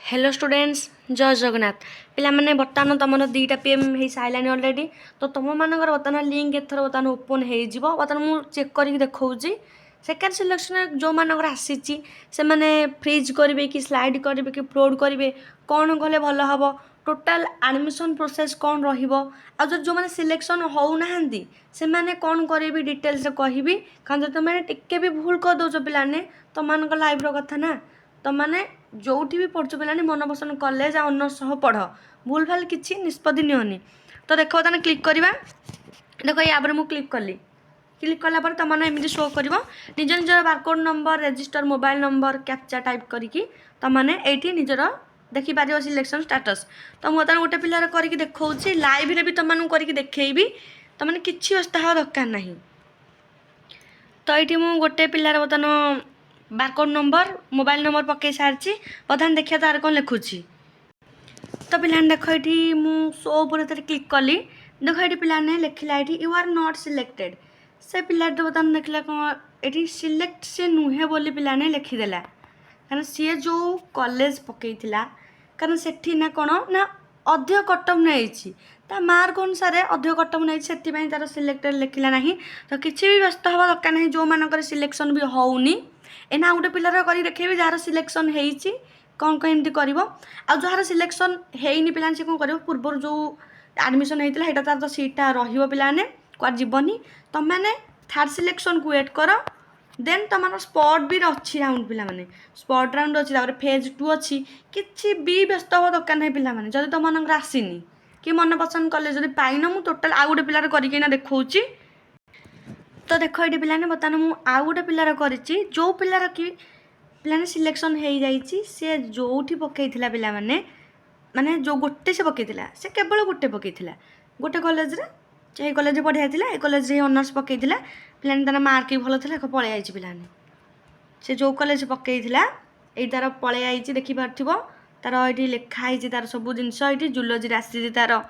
Hello students जय जगन्नाथ पिला माने बर्तमान तुम 2टा PM हो सारे अलरेडी तो तुम मानकर बर्तमान लिंक एथर बर्तमान ओपन हो बर्तमान मुझे चेक करके देखी सेकेंड सिलेक्शन जो मानकर आसी से मैंने फ्रीज करेंगे कि स्लाइड करेंगे कि फ्लोड करेंगे कौन कले भल हम टोटाल एडमिशन प्रोसेस कौन रहा जो मैंने सिलेक्शन होना से मैंने कौन करेंगे डिटेल्स कहबी कारण तुम टिके भी भूल कर दौच पाने तुम मान लाइफ कथा ना तुमने जो भी पढ़ु पे मन पसंद कॉलेज ऑनर्स सह पढ़ भूल भाल किसी निष्पत्ति नियोनी तो देख ताने क्लिक करवा देख या मुझे क्लिक कलापर तुमने एमती शो कर निज निजर barcode number register mobile number captcha type करके तुमने ये निजर देखिपार सिलेक्शन स्टाटस तो मुझे गोटे पिलार करके देखा लाइव भी तुमको करके देखी तुमने किसी व्यस्त हवा दरकार ना तो ये मुझे गोटे पिलार बर्तमान बारकोड नंबर मोबाइल नंबर पकई सारी बर्तमान देखिए तार कौन लिखुची तो पिलाने देख ये मुझे शो उपर क्लिक कली देख ये पिलाने लिखला ये यू आर नॉट सिलेक्टेड से पिला बर्तमान देखला कौन ये सिलेक्ट से नुहे बोली पिलाने लिखिदेला कारण सी जो कॉलेज पकई कारण से ना कौन ना अधिक कटअप नहीं मार्क अनुसार अधिक कटअप नहीं से तार सिलेक्टेड लिखला ना तो किसी भी व्यस्त हवा दरकार ना जो मानकर सिलेक्शन भी होनी एना गोटे पिलार कर देखेबी जार सिलेक्शन होती कौन कौन एमती कर जार सिलेक्शन होनी पिला से कौन कर पूर्व जो एडमिशन होता है तार तो सीटा रही क्या जीवनी तुम मैंने थर्ड सिलेक्शन को वेट कर देन तुम स्पॉट भी अच्छी राउंड पिला माने स्पॉट राउंड अच्छी फेज 2 अच्छी किसी भी व्यस्त हवा दरकार ना पिला माने जदि तुम मन आसीनी कि मन पसंद कले जब पाइन मु टोटाल आउ गोटे पिलार करके देखा तो देख ये पिलाने बर्तमान मुझे आउ गोटे पिलार कर जो पिलार कि पिलाने सिलेक्शन हो जाइए सी जो पकई पिला माने जो गोटे से पकई से केवल गोटे पकई गोटे कॉलेज रे कॉलेज पढ़ाई ए कॉलेज ऑनर्स पकई पिलाने तार मार्क भी भल था पलि आई पिलाने से जो कॉलेज पकई ये तार पलि आई देखिपार तार ये लिखाई तार सब जिनस ये जूलोजी आसी तार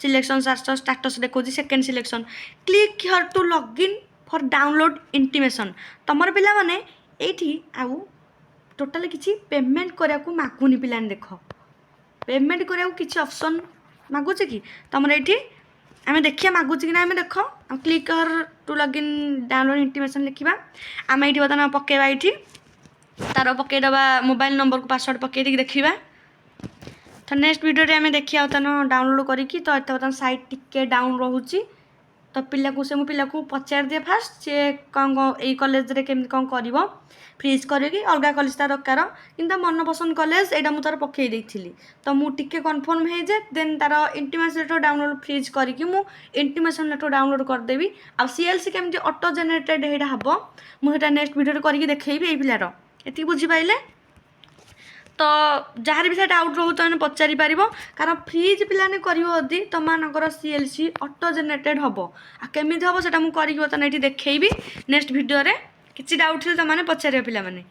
सिलेक्शन स्टाटस देखो second selection click here to login for download intimation तुम पिला माने ये आउ टोटाल किसी पेमेंट करा मागुनि पिलाने देख पेमेंट करा किसी ऑप्शन मागुचे कि तुम ये आम देखिए मागुचे कि ना आम देख click here to login download intimation लिखा आम ये बर्तमान पकेबा ये तार पकईदबा मोबाइल नंबर को पासवर्ड पकई देखा तो नेक्स्ट वीडियो रे हमें देखिए बर्तमान डाउनलोड करके तो ये बर्तमान साइट टिके डाउन रोचे तो पिला को से मु पिला को पचार दिए फास्ट सी कौन ये कॉलेज रे केमती कौन कर फ्रीज करेगी अलग कॉलेज तार दरकार कि मन पसंद कॉलेज यहाँ मुझे तार पकई देती तो मुझे कन्फर्म हो जाए देन तार इंटीमेशन लेटर डाउनलोड फ्रीज करके मुझे इंटीमेशन लेटर डाउनलोड करदेवी आ CLC केमती ऑटो जनरेटेड यहाँ हम मुझे नेक्स्ट वीडियो करके देखी ये पिलार ये बुझीपारे तो जहाँ भी डाउट रोहू तो पचारि पार कारण फ्रीज पिलाने करी तुम मानकर CLC ऑटो जनरेटेड हम आमती हम से मुझे देखी देखेबी नेक्स्ट वीडियो रे किसी डाउट थे तुमने पचार पिला माने।